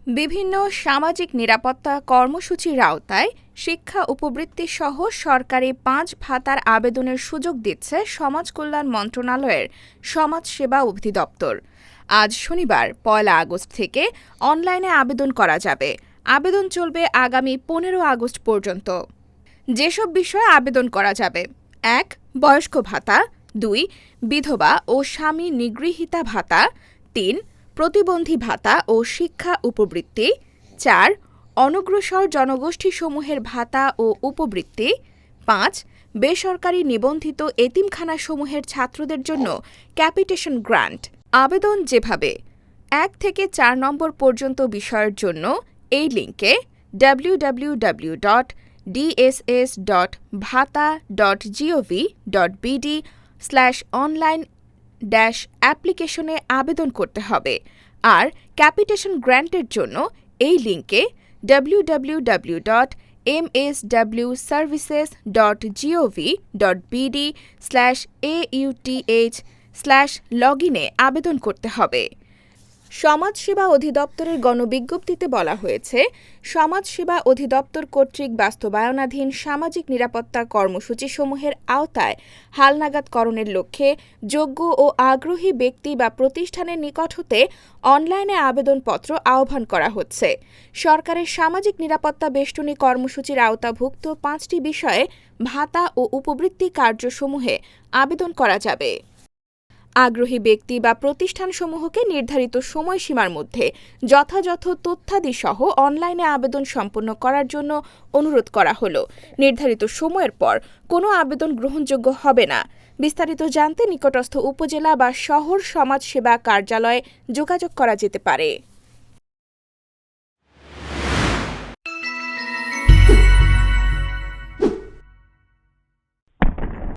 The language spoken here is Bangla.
বিভিন্ন সামাজিক নিরাপত্তা কর্মসূচির আওতায় শিক্ষা উপবৃত্তি সহ সরকারি ৫ ভাতার আবেদনের সুযোগ দিচ্ছে সমাজ কল্যাণ মন্ত্রণালয়ের সমাজসেবা অধিদপ্তর। আজ শনিবার ১ আগস্ট থেকে অনলাইনে আবেদন করা যাবে। আবেদন চলবে আগামী ১৫ আগস্ট পর্যন্ত। যেসব বিষয়ে আবেদন করা যাবে: ১. বয়স্ক ভাতা, ২. বিধবা ও স্বামী নিগৃহীতা ভাতা, ৩. প্রতিবন্ধী ভাতা ও শিক্ষা উপবৃত্তি, ৪. অনগ্রসর জনগোষ্ঠীসমূহের ভাতা ও উপবৃত্তি, ৫. বেসরকারি নিবন্ধিত এতিমখানাসমূহের ছাত্রদের জন্য ক্যাপিটেশন গ্রান্ট। আবেদন যেভাবে: ১ থেকে ৪ নম্বর পর্যন্ত বিষয়ের জন্য এই লিঙ্কে www.dss.bhata.gov.bd/online-application-এ আবেদন করতে হবে। আর ক্যাপিটেশন গ্র্যান্টের জন্য এই লিঙ্কে www.mswservices.gov.bd/auth/login-এ আবেদন করতে হবে। সমাজসেবা অধিদপ্তরের গণবিজ্ঞপ্তিতে বলা হয়েছে, সমাজসেবা অধিদপ্তর কর্তৃক বাস্তবায়নাধীন সামাজিক নিরাপত্তা কর্মসূচিসমূহের আওতায় হালনাগাদকরণের লক্ষ্যে যোগ্য ও আগ্রহী ব্যক্তি বা প্রতিষ্ঠানের নিকট হতে অনলাইনে আবেদনপত্র আহ্বান করা হচ্ছে। সরকারের সামাজিক নিরাপত্তা বেষ্টনী কর্মসূচির আওতাভুক্ত ৫টি বিষয়ে ভাতা ও উপবৃত্তি কার্যসমূহে আবেদন করা যাবে। আগ্রহী ব্যক্তি বা প্রতিষ্ঠানসমূহকে নির্ধারিত সময়সীমার মধ্যে যথাযথ তথ্যাদিসহ অনলাইনে আবেদন সম্পন্ন করার জন্য অনুরোধ করা হলো। নির্ধারিত সময়ের পর কোনো আবেদন গ্রহণযোগ্য হবে না। বিস্তারিত জানতে নিকটস্থ উপজেলা বা শহর সমাজ সেবা কার্যালয়ে যোগাযোগ করা যেতে পারে।